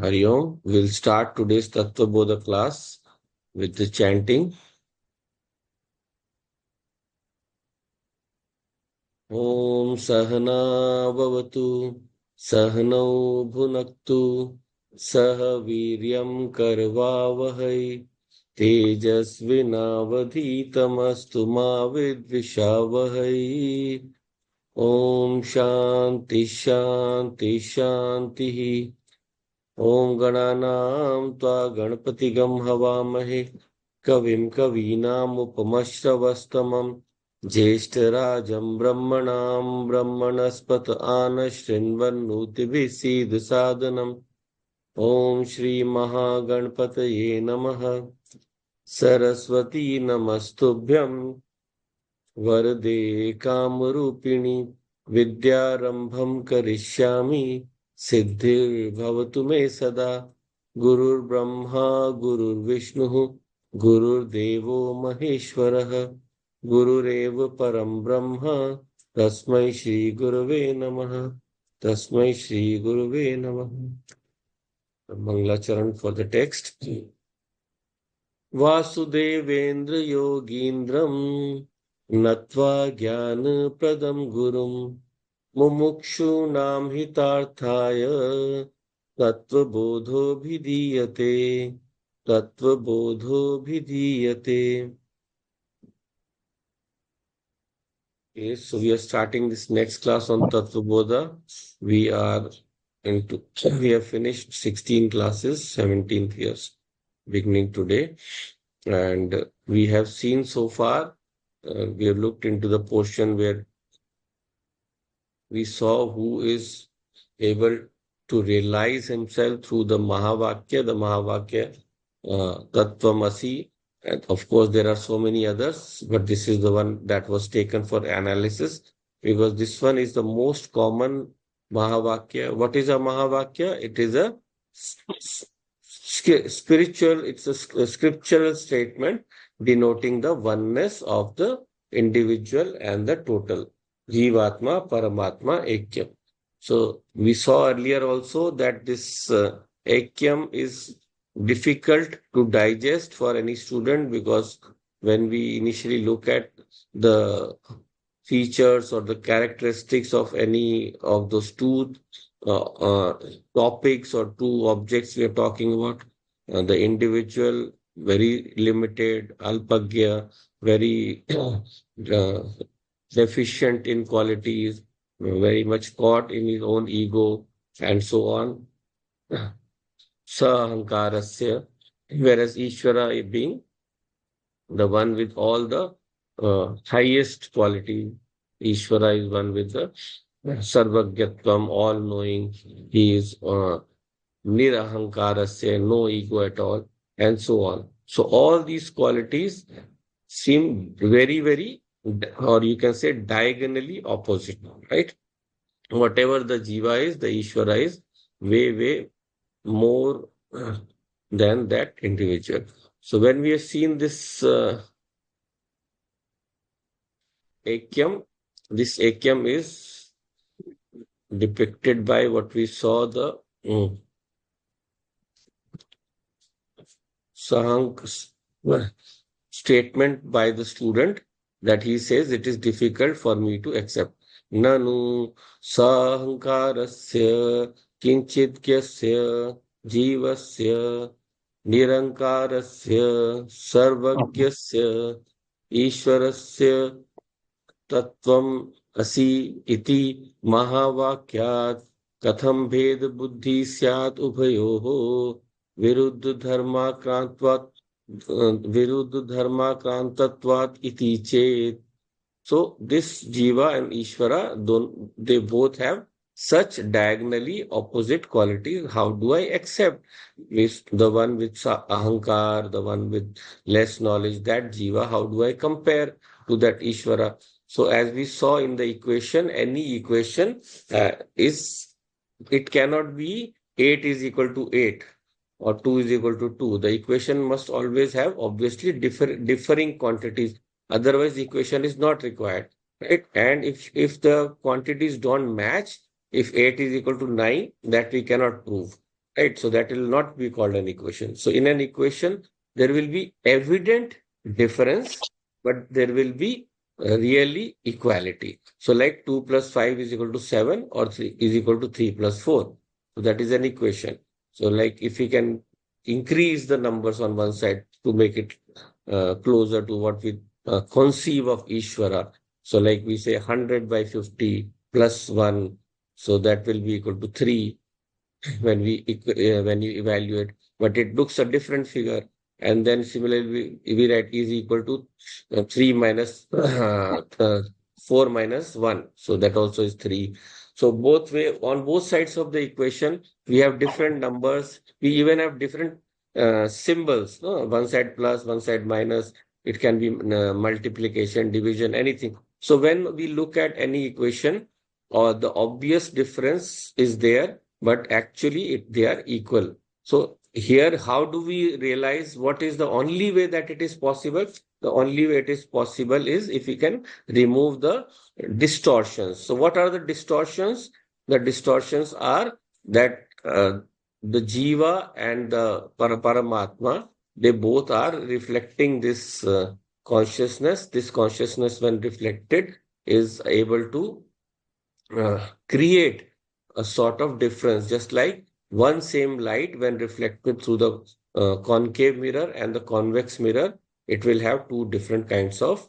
Hari Om. We'll start today's Tattwabodha class with the chanting. Om Sahana Bhavatu Sahanau Bhunaktu Saha Viryam Karvavahai Tejasvinavadhitamastu ma vidvishavahai. Om Shanti Shanti Shanti. ॐ गणानां त्वा गणपतिगं हवामहे कविं कवीनामुपमश्रवस्तमं ज्येष्ठराजं ब्रह्मणां ब्रह्मणस्पत आनशृण्वन्नोतिभिः सीदसादनम् ॐ श्रीमहागणपतये नमः सरस्वती नमस्तुभ्यं वरदे कामरूपिणि विद्यारम्भं करिष्यामि सिद्धिर्भवतु मे सदा गुरुर्ब्रह्मा गुरुर्विष्णुः गुरुर्देवो महेश्वरः गुरुरेव परं ब्रह्म तस्मै श्रीगुरवे नमः तस्मै श्रीगुरवे नमः Mangalacharan for the text. Vasudevendra योगीन्द्रं नत्वा ज्ञानप्रदं गुरुं मुमुक्षूणां हितार्थाय तत्त्वबोधोऽभिधीयते तत्त्वबोधोऽभिधीयते. Okay, so we are starting this next class on Tattwabodha. We are we have finished 16 classes, 17th years beginning today. And we have seen so far, we have looked into the portion where we saw who is able to realize himself through the Mahavakya, Tattvamasi. And of course, there are so many others, but this is the one that was taken for analysis because this one is the most common Mahavakya. What is a Mahavakya? It is a spiritual, it's a scriptural statement denoting the oneness of the individual and the total. Jivatma, Paramatma, Ekyam. So we saw earlier also that this Ekyam is difficult to digest for any student because when we initially look at the features or the characteristics of any of those two topics or two objects we are talking about, the individual, very limited, alpagya, very deficient in qualities, very much caught in his own ego, and so on. Sahankarasya, whereas Ishvara being the one with all the highest quality. Ishvara is one with the Sarvagyatvam, all knowing. He is Nirahankarasya, no ego at all, and so on. So all these qualities seem very, or you can say diagonally opposite, right? Whatever the Jiva is, the Ishvara is way more than that individual. So when we have seen this Ekyam, this Ekyam is depicted by what we saw the Sahank statement by the student that he says it is difficult for me to accept. Nanu sahankarasya kinchityasya jivasya nirankarasya sarvagyasya ishwarasya तत्वम असि इति महावाक्यात् कथम भेद बुद्धि स्यात् उभयोः विरुद्ध धर्माक्रांतत्वात् विरुद्ध धर्माक्रांतत्वात् इति चेत्. So this Jiva and Ishvara, they both have such diagonally opposite qualities. How do I accept this? The one with ahankar, the one with less knowledge, that Jiva, how do I compare to that Ishvara? So as we saw in the equation, any equation it cannot be 8 is equal to 8 or 2 is equal to 2. The equation must always have obviously differing quantities. Otherwise, the equation is not required, right? And if the quantities don't match, if 8 is equal to 9, that we cannot prove, right? So that will not be called an equation. So in an equation, there will be evident difference, but there will be really equality. So like 2 plus 5 is equal to 7 or 3 is equal to 3 plus 4. So that is an equation. So like if we can increase the numbers on one side to make it closer to what we conceive of Ishvara. So like we say 100 by 50 plus 1. So that will be equal to 3 when you evaluate, but it looks a different figure. And then similarly, we write is equal to 3 minus 4 minus 1. So that also is 3. So both way on both sides of the equation, we have different numbers. We even have different symbols. No? One side plus, one side minus. It can be multiplication, division, anything. So when we look at any equation, or the obvious difference is there, but actually they are equal. So here, how do we realize what is the only way that it is possible? The only way it is possible is if we can remove the distortions. So what are the distortions? The distortions are that the jiva and the paramatma, they both are reflecting this consciousness. This consciousness, when reflected, is able to create a sort of difference, just like one same light, when reflected through the concave mirror and the convex mirror, it will have two different kinds of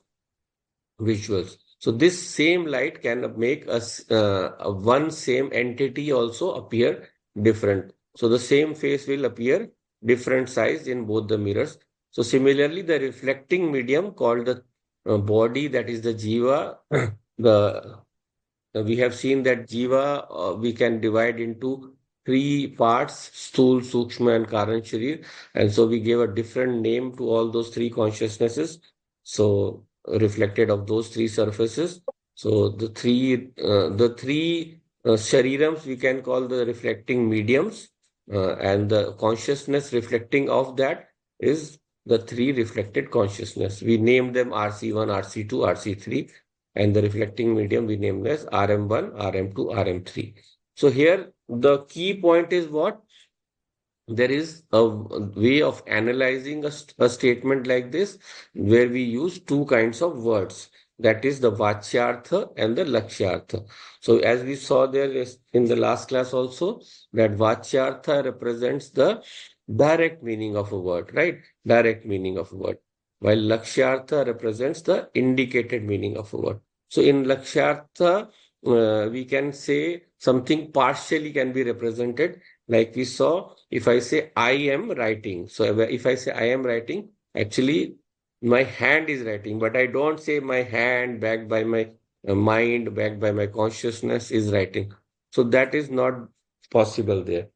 visuals. So this same light can make us one same entity also appear different. So the same face will appear different size in both the mirrors. So similarly, the reflecting medium called the body, that is the jiva, the we have seen that jiva we can divide into three parts: Sthul, Sukshma, and Karan Sharir. And so we gave a different name to all those three consciousnesses. So reflected of those three surfaces. So the three sharirams we can call the reflecting mediums, and the consciousness reflecting of that is the three reflected consciousness. We named them RC1, RC2, RC3, and the reflecting medium we named as RM1, RM2, RM3. So here the key point is what? There is a way of analyzing a statement like this where we use two kinds of words. That is the Vachyartha and the Lakshyartha. So as we saw there in the last class also, that Vachyartha represents the direct meaning of a word, right? Direct meaning of a word. While Lakshyartha represents the indicated meaning of a word. So in Lakshyartha, we can say something partially can be represented. Like we saw, if I say I am writing, so if I say I am writing, actually my hand is writing, but I don't say my hand backed by my mind, backed by my consciousness is writing. So that is not possible there.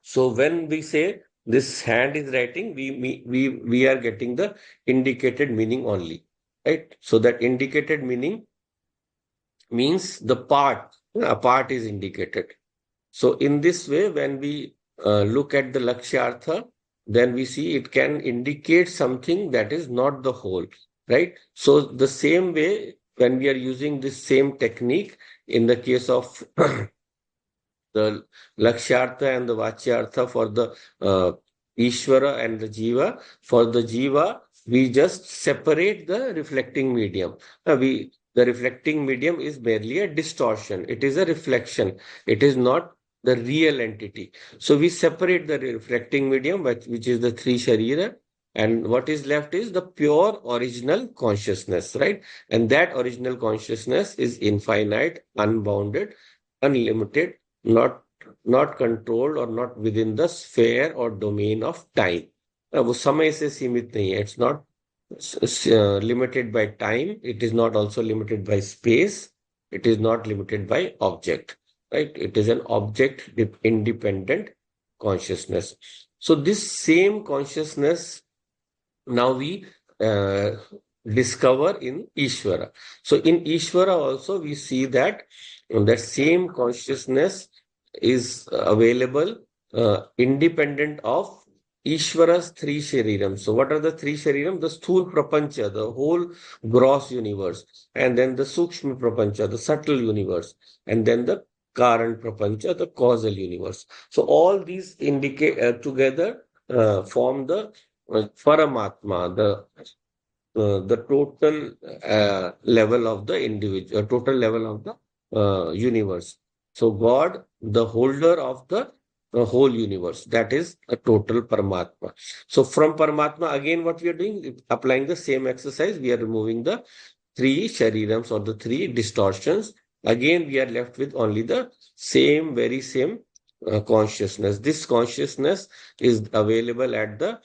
So when we say this hand is writing, we are getting the indicated meaning only, right? So that indicated meaning means the part, a part is indicated. So in this way, when we look at the Lakshyartha, then we see it can indicate something that is not the whole, right? So the same way, when we are using this same technique in the case of the Lakshyartha and the Vachyartha for the Ishvara and the Jiva. For the Jiva, we just separate the reflecting medium. The reflecting medium is merely a distortion. It is a reflection. It is not the real entity. So we separate the reflecting medium, which is the three Sharira, and what is left is the pure original consciousness, right? And that original consciousness is infinite, unbounded, unlimited, not not controlled or not within the sphere or domain of time. वो समय से सीमित नहीं है. It's not limited by time. It is not also limited by space. It is not limited by object. Right? It is an object independent consciousness. So this same consciousness now we uh, discover in Ishvara. So in Ishvara also we see that that same consciousness is available independent of Ishvara's three Shariram. So what are the three Shariram? The Sthul Prapancha, the whole gross universe, and then the Sukshma Prapancha, the subtle universe, and then the Karan Prapancha, the causal universe. So all these indicate together form the Paramatma, the total level of the individual, total level of the universe. So God, the holder of the whole universe, that is a total Paramatma. So from Paramatma, again, what we are doing, applying the same exercise, we are removing the three sharirams or the three distortions. Again, we are left with only the same, very same consciousness. This consciousness is available at the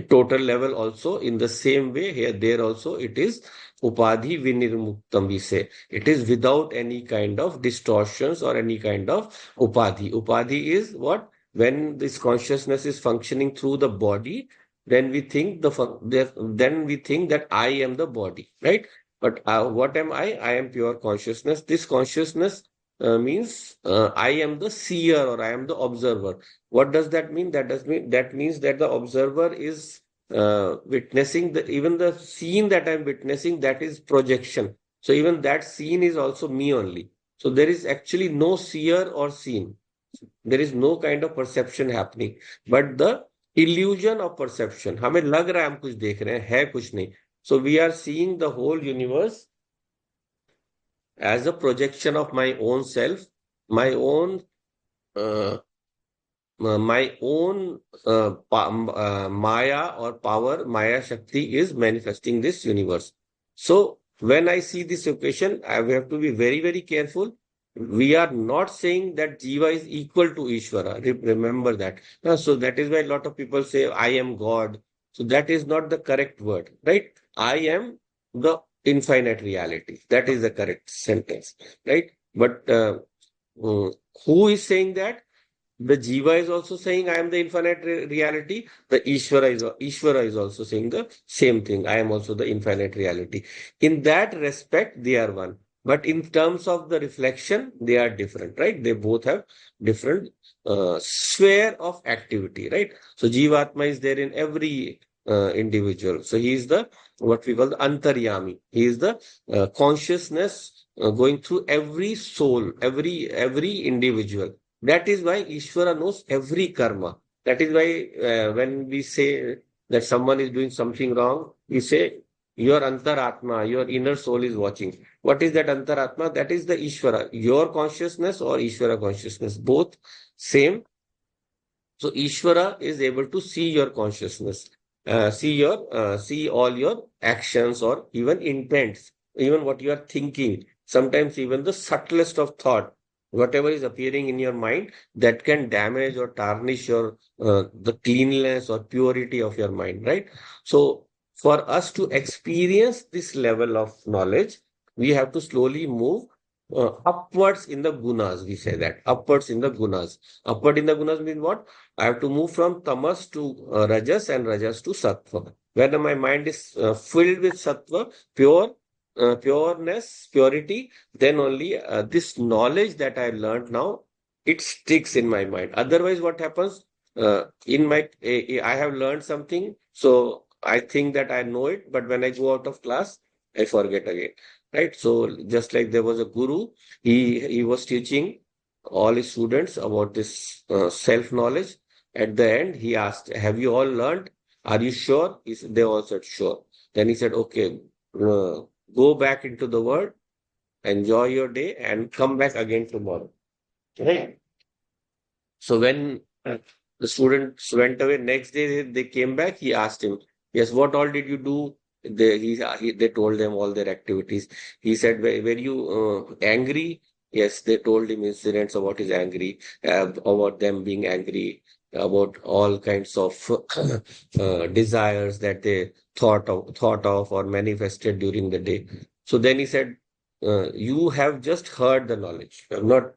total level also in the same way. Here, there also it is upadhi vinirmuktam, we say. It is without any kind of distortions or any kind of upadhi. Upadhi is what? When this consciousness is functioning through the body, then we think then we think that I am the body, right? But what am I? I am pure consciousness. This consciousness means I am the seer or I am the observer. What does that mean? That means that the observer is witnessing even the scene that I'm witnessing, that is projection. So even that scene is also me only. So there is actually no seer or seen. There is no kind of perception happening, but the illusion of perception. हमें लग रहा है हम कुछ देख रहे हैं, है कुछ नहीं. So we are seeing the whole universe as a projection of my own self, my own uh, my own Maya or power, Maya Shakti is manifesting this universe. So when I see this equation, I have to be very, very careful. We are not saying that Jiva is equal to Ishvara. Remember that. So that is why a lot of people say, I am God. So that is not the correct word, right? I am the infinite reality. That is the correct sentence, right? But who is saying that? The Jiva is also saying, I am the infinite reality. The Ishvara is also saying the same thing. I am also the infinite reality. In that respect, they are one. But in terms of the reflection, they are different, right? They both have different sphere of activity, right? So Jivatma is there in every individual. So he is the what we call the Antaryami. He is the consciousness going through every soul, every individual. That is why Ishvara knows every karma. That is why when we say that someone is doing something wrong, we say your antaratma, your inner soul is watching. What is that antaratma? That is the Ishvara, your consciousness or Ishvara consciousness, both same. So Ishvara is able to see your consciousness, see all your actions or even intents, even what you are thinking. Sometimes even the subtlest of thought, whatever is appearing in your mind, that can damage or tarnish your the cleanliness or purity of your mind, right? So for us to experience this level of knowledge, we have to slowly move upwards in the gunas. We say that upwards in the gunas. Upward in the gunas means what? I have to move from tamas to rajas and rajas to sattva. When my mind is filled with sattva, pureness, purity, then only this knowledge that I learned now, it sticks in my mind. Otherwise, what happens? I have learned something, so I think that I know it, but when I go out of class, I forget again. Right? So just like there was a guru, he was teaching all his students about this self knowledge. At the end, he asked, "Have you all learned? Are you sure?" They all said, "Sure." Then he said, "Okay, go back into the world, enjoy your day, and come back again tomorrow." Right? So when the students went away, next day they came back. He asked him, "Yes, what all did you do?" They told them all their activities. He said, Were you angry?" Yes, they told him incidents about his angry, about them being angry, about all kinds of desires that they thought of or manifested during the day. So then he said, "You have just heard the knowledge. You have not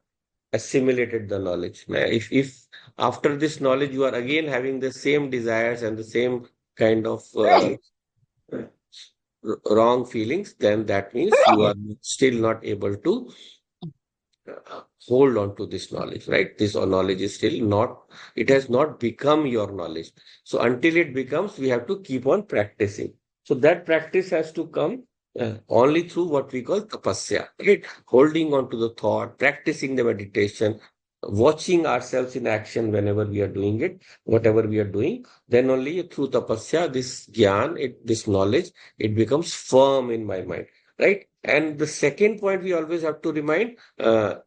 assimilated the knowledge. Now, if after this knowledge you are again having the same desires and the same kind of wrong feelings, then that means you are still not able to hold on to this knowledge, right? This knowledge is still not, it has not become your knowledge. So until it becomes, we have to keep on practicing. So that practice has to come. only through what we call tapasya, right? Holding on to the thought, practicing the meditation, watching ourselves in action whenever we are doing it, whatever we are doing, then only through tapasya, this gyan, this knowledge, it becomes firm in my mind, right? And the second point we always have to remind, the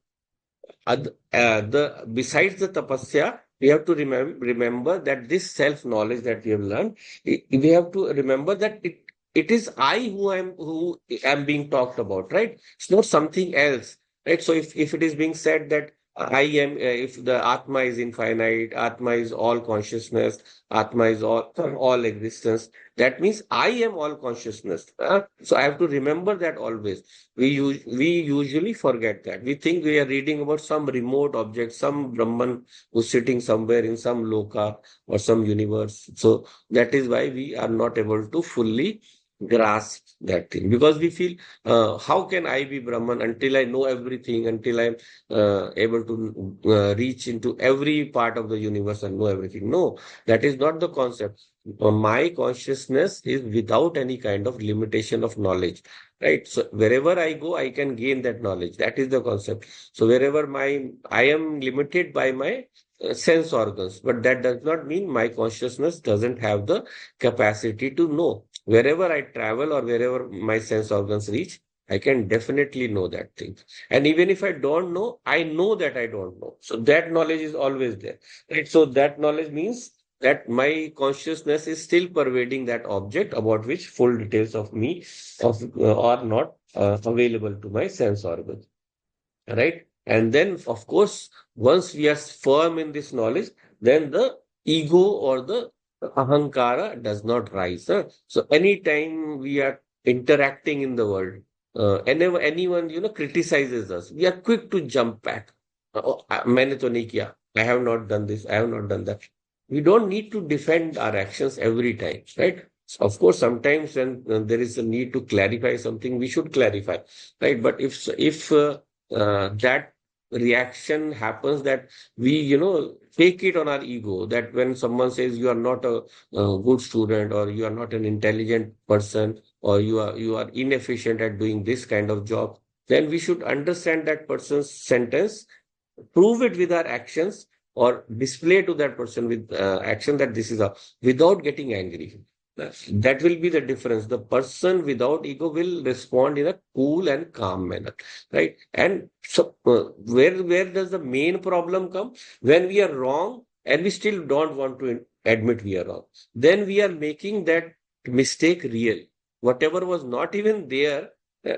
besides the tapasya, we have to remember that this self knowledge that we have learned, we have to remember that it is I who am being talked about, right? It's not something else, right? So if it is being said that I am, if the Atma is infinite, Atma is all consciousness, Atma is all existence. That means I am all consciousness. So I have to remember that always. We usually forget that. We think we are reading about some remote object, some Brahman who's sitting somewhere in some loka or some universe. So that is why we are not able to fully grasp that thing, because we feel, how can I be Brahman until I know everything, until I'm able to reach into every part of the universe and know everything. No, that is not the concept. My consciousness is without any kind of limitation of knowledge, right? So wherever I go, I can gain that knowledge. That is the concept. So wherever I am limited by my sense organs, but that does not mean my consciousness doesn't have the capacity to know. Wherever I travel or wherever my sense organs reach, I can definitely know that thing. And even if I don't know, I know that I don't know. So that knowledge is always there, right? So that knowledge means that my consciousness is still pervading that object about which full details of me are not available to my sense organs, right? And then, of course, once we are firm in this knowledge, then the ego or the ahankara does not rise. So anytime we are interacting in the world, anyone criticizes us, we are quick to jump back. Oh, मैंने तो नहीं किया. I have not done this. I have not done that. We don't need to defend our actions every time, right? Of course, sometimes when there is a need to clarify something, we should clarify, right? But if that reaction happens, that we take it on our ego, that when someone says you are not a good student, or you are not an intelligent person, or you are inefficient at doing this kind of job, then we should understand that person's sentence, prove it with our actions, or display to that person with action that this is a, without getting angry. That will be the difference. The person without ego will respond in a cool and calm manner, right? And so, where does the main problem come? When we are wrong and we still don't want to admit we are wrong, then we are making that mistake real. Whatever was not even there,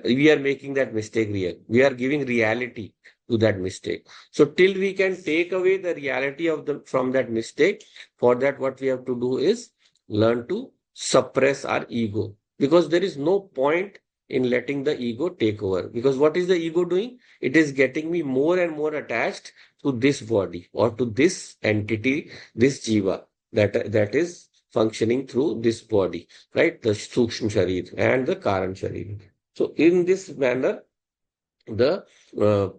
we are making that mistake real. We are giving reality to that mistake. So till we can take away the reality of the from that mistake, for that what we have to do is learn to suppress our ego, because there is no point in letting the ego take over. Because what is the ego doing? It is getting me more and more attached to this body or to this entity, this jiva that is functioning through this body, right? The Sukshma Sharir and the Karan Sharir. So in this manner, the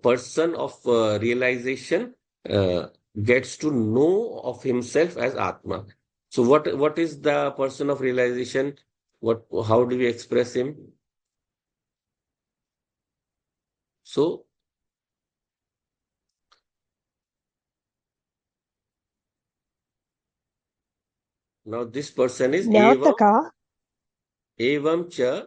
person of realization uh, gets to know of himself as Atma. So what is the person of realization? How do we express him? So now this person is ज्ञातका evam cha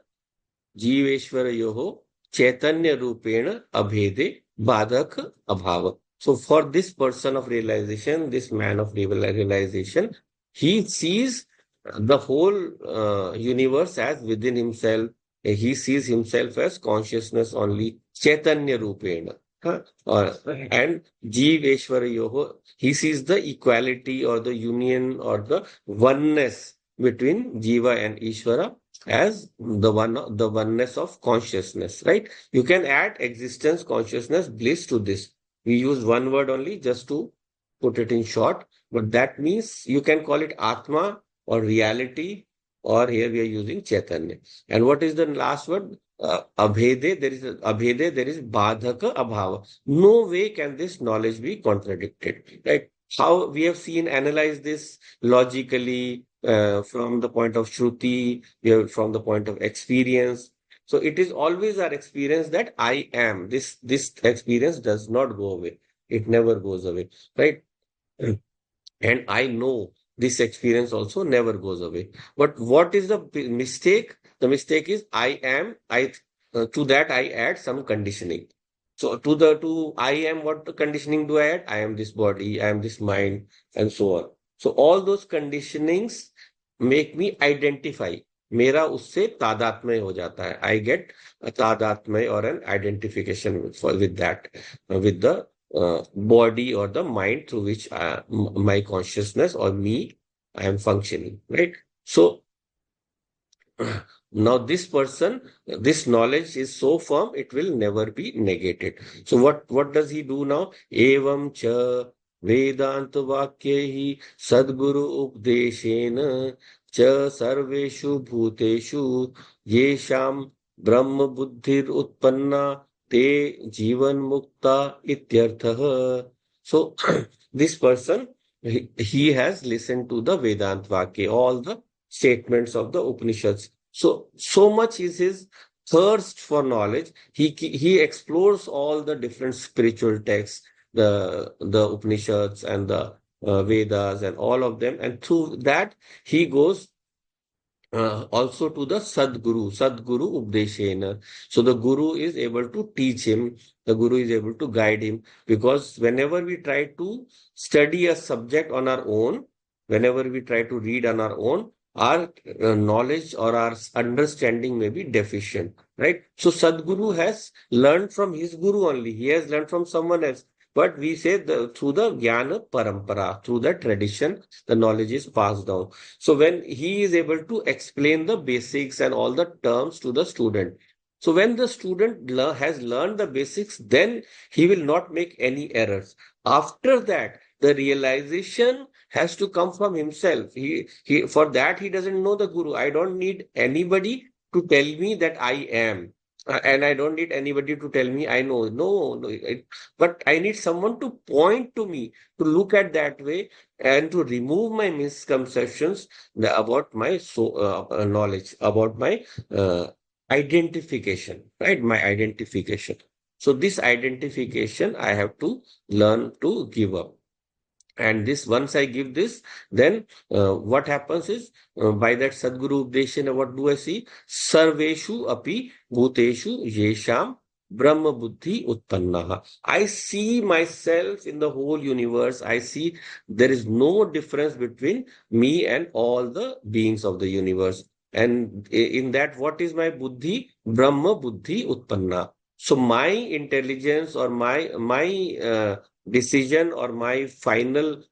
जीवेश्वरयोः चैतन्य रूपेण अभेदे बाधक अभाव. So for this person of realization, this man of realization, he sees the whole universe as within himself. He sees himself as consciousness only, chaitanya rupena. And Jiveshwarayoho, he sees the equality or the union or the oneness between Jiva and Ishvara as the oneness of consciousness, right? You can add existence, consciousness, bliss to this. We use one word only just to put it in short, but that means you can call it Atma or reality, or here we are using Chaitanya. And what is the last word? Abhede, there is Badhaka Abhava. No way can this knowledge be contradicted, right? How we have seen, analyze this logically, from the point of Shruti, from the point of experience. So it is always our experience that I am. This experience does not go away. It never goes away, right? And I know this experience also never goes away. But what is the mistake? The mistake is to that I add some conditioning. So to I am, what the conditioning do I add? I am this body, I am this mind, and so on. So all those conditionings make me identify. मेरा उससे तादात्म्य हो जाता है. I get a तादात्म्य or an identification with that, with the body or the mind through which my consciousness or me I am functioning, right? So now this person, this knowledge is so firm, it will never be negated. So what does he do now? Evam cha Vedant vakyehi Sadguru Updeshena cha Sarveshu Bhuteshu Yesham Brahma Buddhir Utpanna Te Jivan Mukta Ityarthah. So this person, he has listened to the Vedant Vakya, all the statements of the Upanishads. So much is his thirst for knowledge. He explores all the different spiritual texts, the Upanishads and the Vedas and all of them, and through that he goes also to the Sadguru Updeshena. So the Guru is able to teach him, the Guru is able to guide him, because whenever we try to study a subject on our own, whenever we try to read on our own, our knowledge or our understanding may be deficient, right? So Sadguru has learned from his Guru only, he has learned from someone else. But we say through the Jnana Parampara, through the tradition, the knowledge is passed down. So when he is able to explain the basics and all the terms to the student, so when the student has learned the basics, then he will not make any errors. After that, the realization has to come from himself. He for that he doesn't know the Guru. I don't need anybody to tell me that I am. And I don't need anybody to tell me I know. No, no. But I need someone to point to me, to look at that way, and to remove my misconceptions about my knowledge, about my identification, right? My identification. So this identification I have to learn to give up. And this, once I give this, then what happens is, by that Sadguru Updeshana, what do I see? Sarveshu api bhuteshu yesham Brahma Buddhi Utpannaha. I see myself in the whole universe. I see there is no difference between me and all the beings of the universe. And in that, what is my Buddhi? Brahma Buddhi Utpanna. So my intelligence or my decision or my final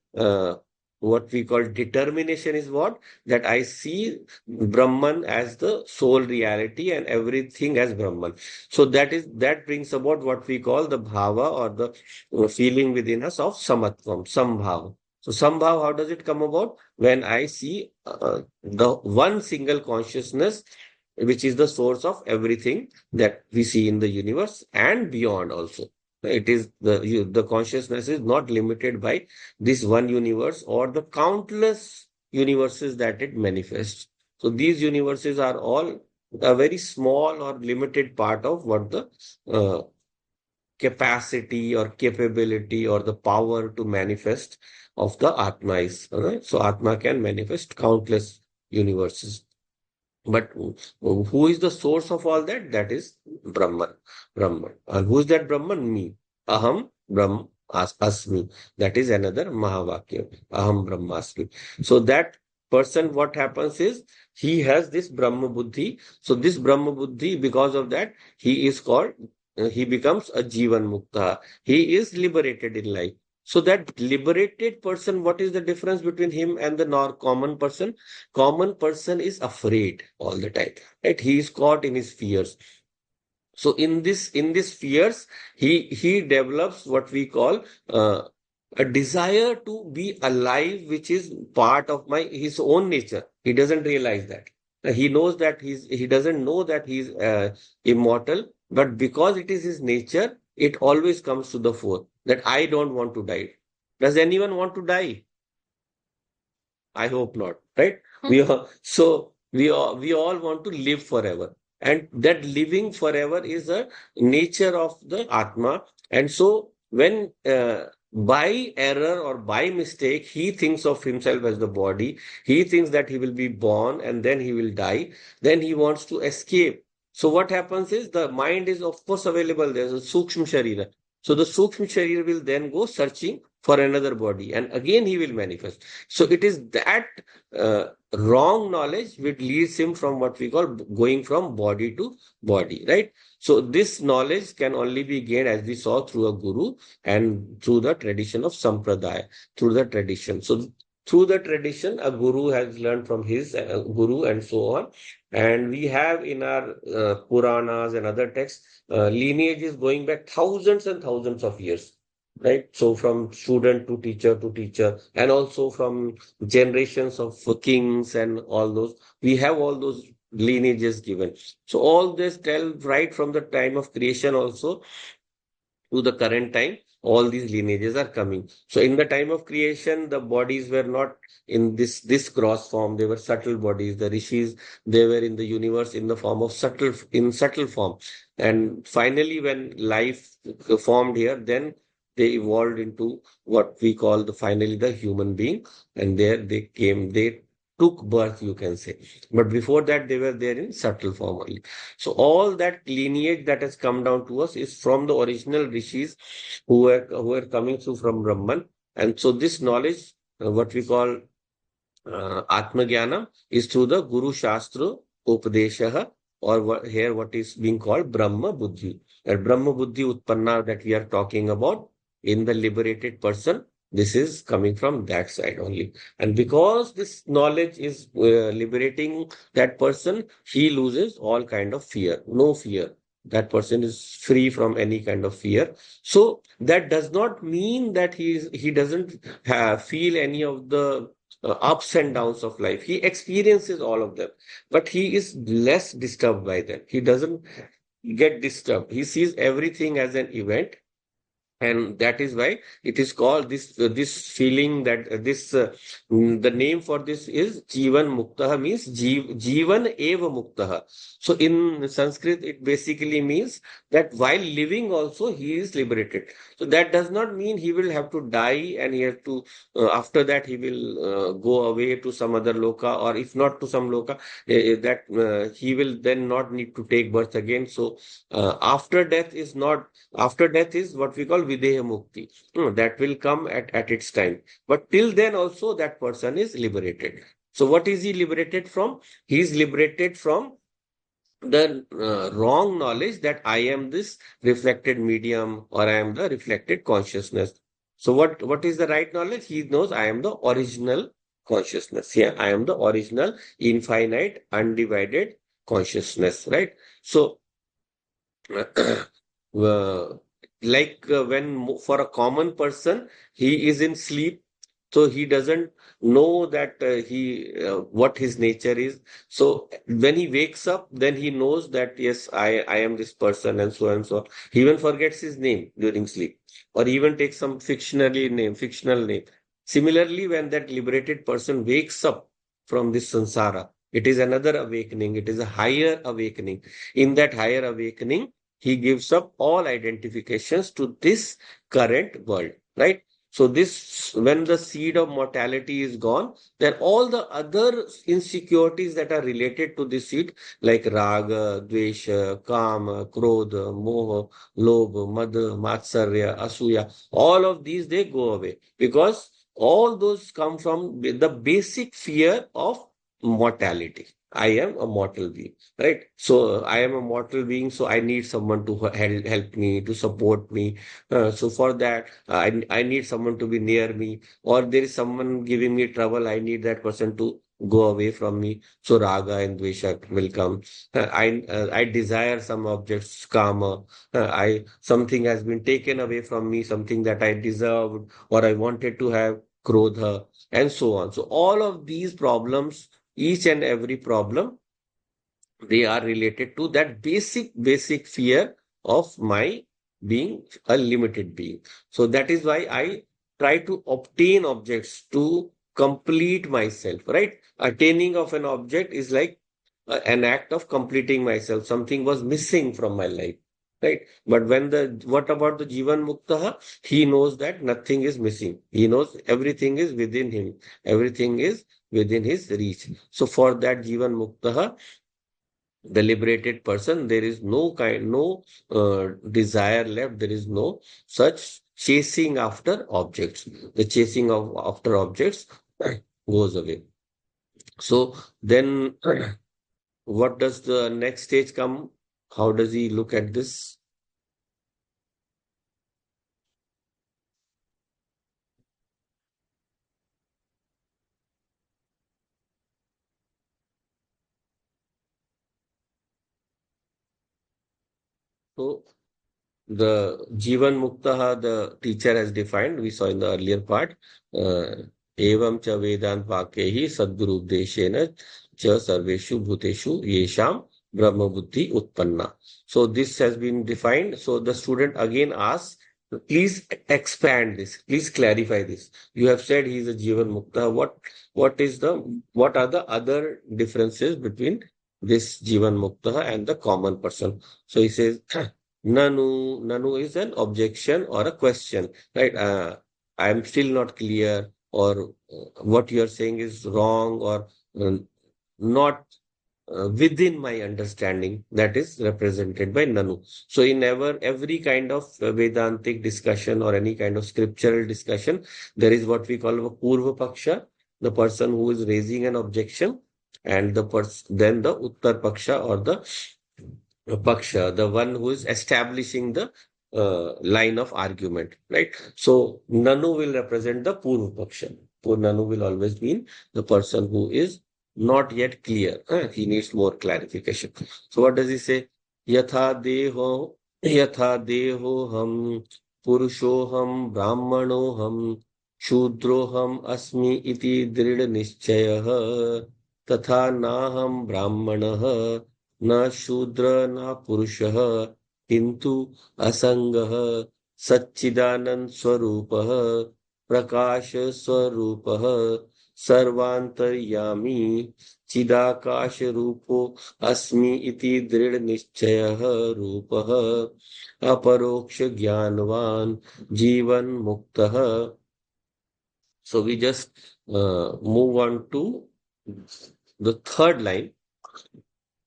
what we call determination is what? That I see Brahman as the sole reality and everything as Brahman. So that brings about what we call the bhava, or the feeling within us of samatvam, sambhav. So sambhav, how does it come about? When I see the one single consciousness, which is the source of everything that we see in the universe and beyond also. It is the consciousness is not limited by this one universe or the countless universes that it manifests. So these universes are all a very small or limited part of what the uh, capacity or capability or the power to manifest of the Atma is. Right? So Atma can manifest countless universes. But who is the source of all that? That is Brahman. Brahman. And who is that Brahman? Me. Aham Brahm Asmi. That is another Mahavakya. Aham Brahmasmi. So that person, what happens is, he has this Brahma Buddhi. So this Brahma Buddhi, because of that, he is called, he becomes a Jivan Mukta. He is liberated in life. So that liberated person, what is the difference between him and the common person? Common person is afraid all the time, right? He is caught in his fears. So in this fears, he develops what we call a desire to be alive, which is part of his own nature. He doesn't realize that. He knows that he doesn't know that he's immortal, but because it is his nature, it always comes to the fore that I don't want to die. Does anyone want to die? I hope not, right? We all want to live forever. and that living forever is a nature of the Atma. And so when by error or by mistake he thinks of himself as the body, he thinks that he will be born and then he will die, then he wants to escape. So what happens is the mind is of course available. There's a Sukshma Sharira. So the Sukshma Sharira will then go searching for another body and again he will manifest. So it is that wrong knowledge which leads him from what we call going from body to body, right? So this knowledge can only be gained, as we saw, through a guru and through the tradition of sampradaya, through the tradition. So through the tradition, a guru has learned from his guru and so on. And we have in our Puranas and other texts lineages going back thousands and thousands of years, right? So from student to teacher, and also from generations of kings and all those. We have all those lineages given. So all this tell right from the time of creation also to the current time, all these lineages are coming. So in the time of creation, the bodies were not in this gross form. They were subtle bodies. The rishis, they were in the universe in the form of subtle form. And finally, when life formed here, then they evolved into what we call finally the human being. And there they came, they took birth, you can say. But before that, they were there in subtle form only. So all that lineage that has come down to us is from the original rishis who were coming through from Brahman. And so this knowledge, what we call Atma Jnana, is through the Guru Shastra Upadeshaha, or here what is being called Brahma Buddhi. That Brahma Buddhi Utpanna that we are talking about in the liberated person, this is coming from that side only. And because this knowledge is liberating that person, he loses all kind of fear, no fear. That person is free from any kind of fear. So that does not mean that he doesn't feel any of the ups and downs of life. He experiences all of them, but he is less disturbed by them. He doesn't get disturbed. He sees everything as an event, and that is why it is called this feeling that the name for this is Jivan Muktaha, means Jivan Eva Muktaha. So in Sanskrit it basically means that while living also he is liberated. So that does not mean he will have to die and he has to after that he will go away to some other loka, or if not to some loka, that he will then not need to take birth again. So after death is not, after death is what we call Videha Mukti. That will come at its time. But till then also that person is liberated. So what is he liberated from? He is liberated from the wrong knowledge that I am this reflected medium or I am the reflected consciousness. So what is the right knowledge? He knows I am the original consciousness. Yeah, I am the original infinite undivided consciousness, right? So uh, for a common person, he is in sleep, so he doesn't know that he what his nature is. So when he wakes up, then he knows that yes, I am this person and so and so. He even forgets his name during sleep, or even takes some fictional name. Similarly, when that liberated person wakes up from this samsara, it is another awakening. It is a higher awakening. In that higher awakening, he gives up all identifications to this current world, right? So this, when the seed of mortality is gone, then all the other insecurities that are related to this seed, like raga, dvesha, kama, krodha, moha, lobha, mada, matsarya, asuya, all of these, they go away because all those come from the basic fear of mortality. I am a mortal being, right? So I am a mortal being, so I need someone to help me, to support me. So for that, I need someone to be near me, or there is someone giving me trouble. I need that person to go away from me. So raga and dvesha will come. I desire some objects, kama. I something has been taken away from me, something that I deserved or I wanted to have, krodha, and so on. So all of these problems, each and every problem, they are related to that basic fear of my being a limited being. So that is why I try to obtain objects to complete myself, right? Attaining of an object is like an act of completing myself. Something was missing from my life, right? But what about the Jivan Muktaha? He knows that nothing is missing. He knows everything is within him. Everything is within his reach. So for that Jivan Muktaha, the liberated person, there is no desire left. There is no such chasing after objects. The chasing of after objects goes away. So then, what does the next stage come? How does he look at this? So the Jivan Muktaha, the teacher has defined, we saw in the earlier part, Evam cha Vedant Vakehi Sadguru Updeshena cha Sarveshu Bhuteshu Yesham Brahma Buddhi Utpanna. So this has been defined. So the student again asks, please expand this, please clarify this. You have said he is a Jivan Mukta. What are the other differences between this Jivan Mukta and the common person? So he says, Nanu is an objection or a question, right? I am still not clear, or what you are saying is wrong, or uh, not within my understanding. That is represented by Nanu. So in every kind of Vedantic discussion or any kind of scriptural discussion, there is what we call a Purva Paksha, the person who is raising an objection, and then the Uttar Paksha or the Paksha, the one who is establishing the line of argument, right? So Nanu will represent the Purva Paksha. Nanu will always mean the person who is not yet clear. He needs more clarification. So what does he say? Yatha deho ham purushoham brahmanoham shudroham asmi iti drid nischayah तथा नाहम ब्राह्मणः न शूद्र न पुरुषः किंतु असंगः सच्चिदानंद स्वरूपः प्रकाश स्वरूपः सर्वांतर्यामी चिदाकाश रूपो अस्मि इति दृढ़ निश्चयः रूपः अपरोक्ष ज्ञानवान जीवन मुक्तः. So we just move on to the third line,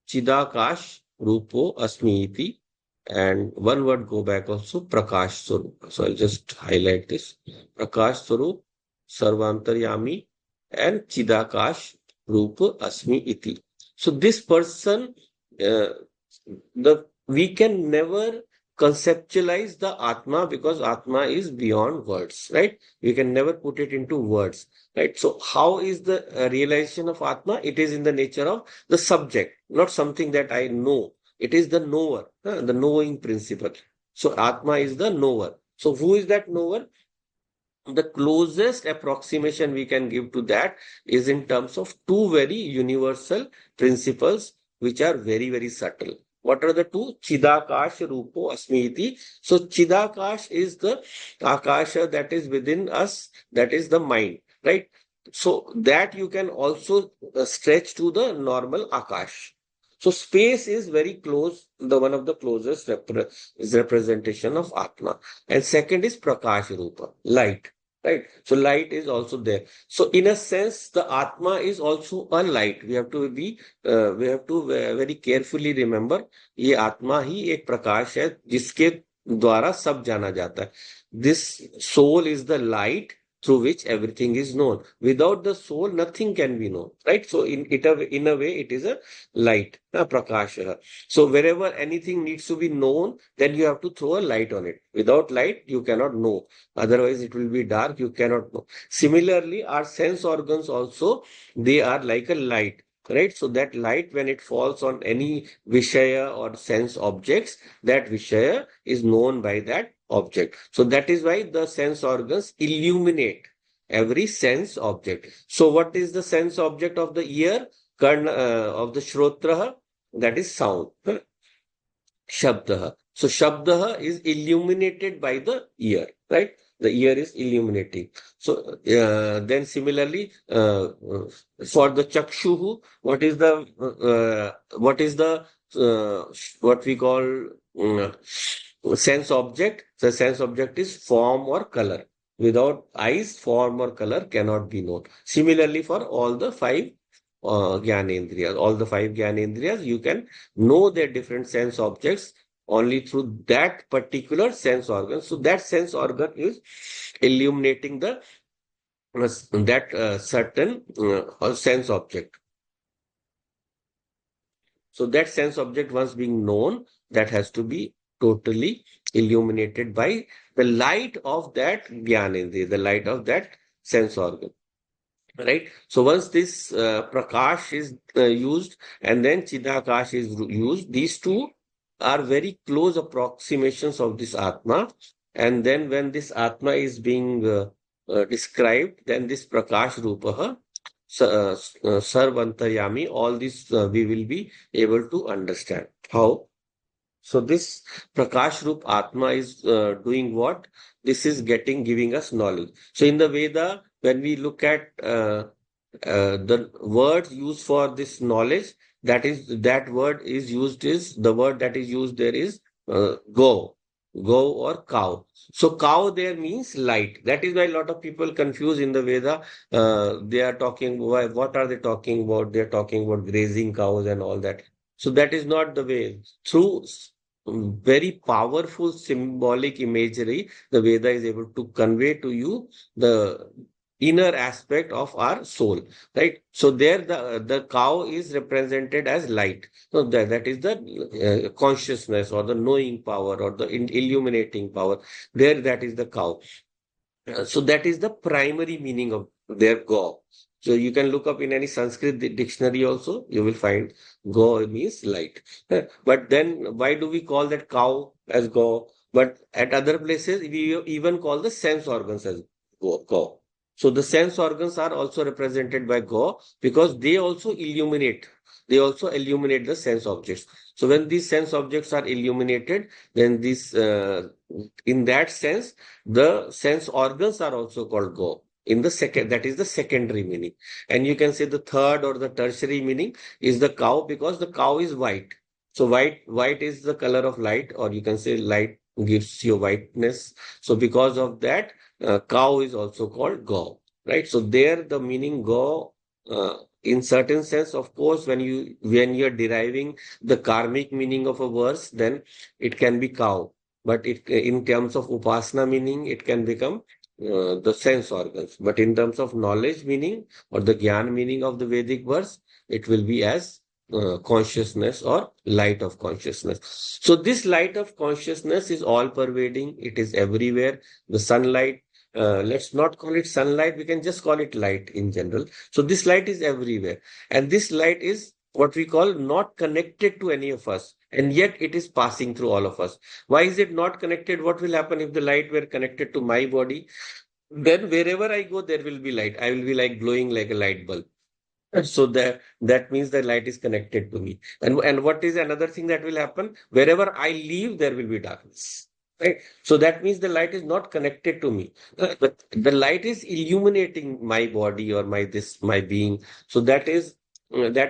Chidakash Rupo Asmiti, and one word go back also, Prakash Swarup. So I'll just highlight this. Prakash Swarup, Sarvantaryami, and Chidakash Rupa Asmi Iti. So this person, the we can never conceptualize the Atma, because Atma is beyond words, right? We can never put it into words, right? So how is the realization of Atma? It is in the nature of the subject, not something that I know. It is the knower, the knowing principle. So Atma is the knower. So who is that knower? The closest approximation we can give to that is in terms of two very universal principles, which are very, very subtle. What are the two? Chidakash Rupo Asmiti. So Chidakash is the Akasha that is within us, that is the mind, right? So that you can also stretch to the normal Akash. So space is very close, the one of the closest is representation of Atma. And second is Prakash Rupa, light, right? So light is also there. So in a sense, the Atma is also a light. We have to very carefully remember, ये आत्मा ही एक प्रकाश है जिसके द्वारा सब जाना जाता है. This soul is the light through which everything is known. Without the soul, nothing can be known, right? So in a way, it is a light, prakasha. So wherever anything needs to be known, then you have to throw a light on it. Without light, you cannot know. Otherwise, it will be dark. You cannot know. Similarly, our sense organs also, they are like a light. Right, so that light, when it falls on any Vishaya or sense objects, that Vishaya is known by that object. So that is why the sense organs illuminate every sense object. So what is the sense object of the ear? Karna, of the Shrotraha? That is sound. Shabdaha. So Shabdaha is illuminated by the ear, right? The ear is illuminating. So then similarly, for the chakshuhu, what is the what we call sense object? The sense object is form or color. Without eyes, form or color cannot be known. Similarly, for all the five Gyanendriyas, all the five Gyanendriyas, you can know their different sense objects only through that particular sense organ. So that sense organ is illuminating the that certain sense object. So that sense object once being known, that has to be totally illuminated by the light of that Gyanendriya, the light of that sense organ. Right. So once this prakash is used and then chidakash is used, these two are very close approximations of this atma. And then when this atma is being described, then this prakash rupaha sarvantaryami, all this we will be able to understand. How? So this Prakash Rup Atma is doing what? This is giving us knowledge. So in the Veda, when we look at the words used for this knowledge, that word is used is the word that is used there is go, go or cow. So cow there means light. That is why a lot of people confuse in the Veda. They are talking. What are they talking about? They are talking about grazing cows and all that. So that is not the way. Through very powerful symbolic imagery, the Veda is able to convey to you the inner aspect of our soul, right? So there the cow is represented as light. So that is the consciousness or the knowing power or the illuminating power. There that is the cow. So that is the primary meaning of their go. So you can look up in any Sanskrit dictionary also, you will find go means light. But then why do we call that cow as go? But at other places, we even call the sense organs as go. So the sense organs are also represented by go because they also illuminate. They also illuminate the sense objects. So when these sense objects are illuminated, then this in that sense the sense organs are also called go. In the second, that is the secondary meaning. And you can say the third or the tertiary meaning is the cow because the cow is white. So white is the color of light, or you can say light gives you whiteness. So because of that, cow is also called go, right? So there the meaning go, in certain sense, of course, when you're deriving the karmic meaning of a verse, then it can be cow. But in terms of upasana meaning, it can become the sense organs. But in terms of knowledge meaning or the gyan meaning of the Vedic verse, it will be as consciousness or light of consciousness. So this light of consciousness is all pervading. It is everywhere. The sunlight, let's not call it sunlight. We can just call it light in general. So this light is everywhere. And this light is what we call not connected to any of us. And yet it is passing through all of us. Why is it not connected? What will happen if the light were connected to my body? Then wherever I go, there will be light. I will be like glowing like a light bulb. So that means the light is connected to me. And what is another thing that will happen? Wherever I leave, there will be darkness. Right. So that means the light is not connected to me. But the light is illuminating my body or my being. So that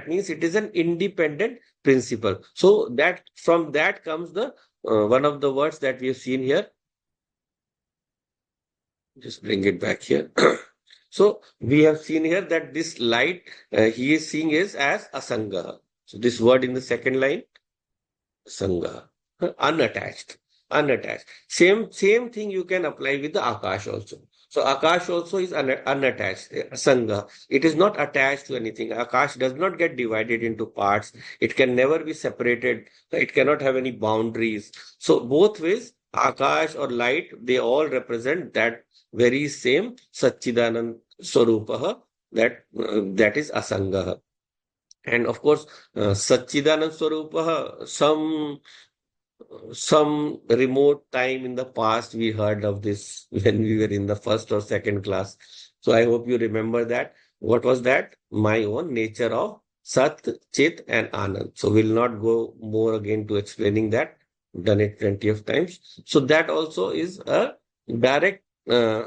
means it is an independent principle. So that from that comes the one of the words that we have seen here. Just bring it back here. So we have seen here that this light he is seeing is as asanga. So this word in the second line, sanga, unattached, unattached. Same thing you can apply with the akash also. So akash also is unattached, sanga. It is not attached to anything. Akash does not get divided into parts. It can never be separated. It cannot have any boundaries. So both ways, akash or light, they all represent that very same Satchidanand Swarupaha, that is Asangaha. And of course, Satchidanand Swarupaha, some remote time in the past, we heard of this when we were in the first or second class. So I hope you remember that. What was that? My own nature of Sat, Chit, and Anand. So we'll not go more again to explaining that. Done it plenty of times. So that also is a direct uh,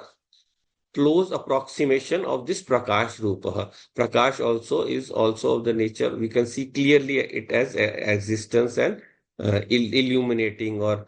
close approximation of this Prakash Rupa. Prakash also is also of the nature, we can see clearly it as existence and illuminating or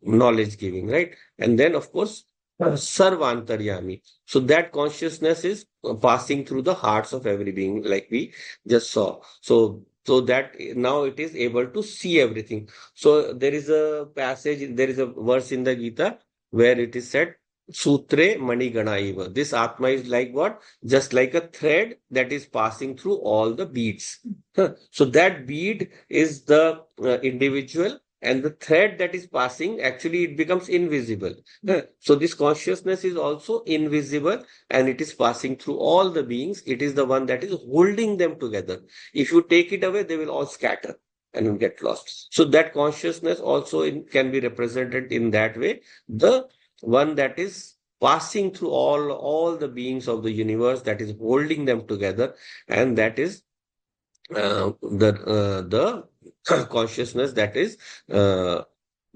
knowledge giving, right? And then, of course, Sarvantaryami. So that consciousness is passing through the hearts of every being, like we just saw. So that now it is able to see everything. So there is a passage, there is a verse in the Gita where it is said, Sutre Manigana Eva. This Atma is like what? Just like a thread that is passing through all the beads. Huh. So that bead is the individual, and the thread that is passing, actually it becomes invisible. Huh. So this consciousness is also invisible, and it is passing through all the beings. It is the one that is holding them together. If you take it away, they will all scatter and will get lost. So that consciousness also can be represented in that way. The one that is passing through all the beings of the universe, that is holding them together, and that is the consciousness that is uh,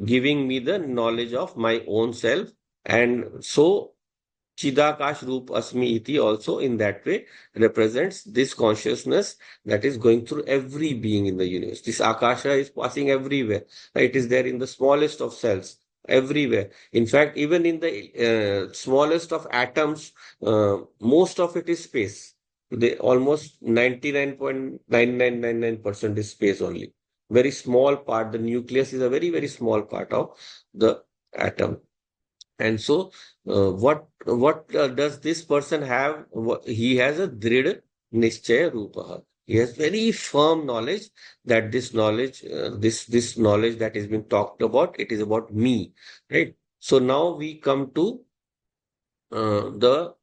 giving me the knowledge of my own self. And so Chidakash Roop Asmi Iti also in that way represents this consciousness that is going through every being in the universe. This Akasha is passing everywhere. It is there in the smallest of cells, everywhere. In fact, even in the smallest of atoms, most of it is space. They almost 99.9999% is space only. Very small part. The nucleus is a very, very small part of the atom. And so, what does this person have? He has a drid nischaya rupa. He has very firm knowledge that this knowledge that is being talked about, it is about me, right? So now we come to the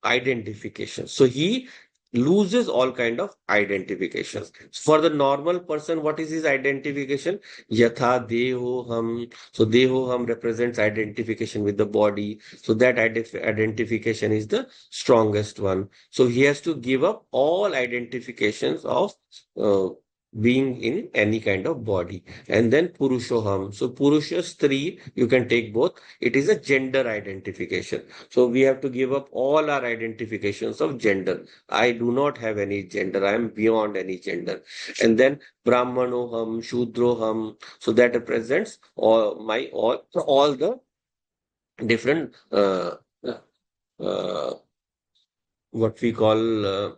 identification. So he loses all kind of identifications. For the normal person, what is his identification? Yatha deho ham. So deho ham represents identification with the body. So that identification is the strongest one. So he has to give up all identifications of uh, being in any kind of body. And then Purushoham. So Purusha, Stri, you can take both. It is a gender identification. So we have to give up all our identifications of gender. I do not have any gender. I am beyond any gender. And then Brahmanoham, Shudroham. So that represents all the different uh, what we call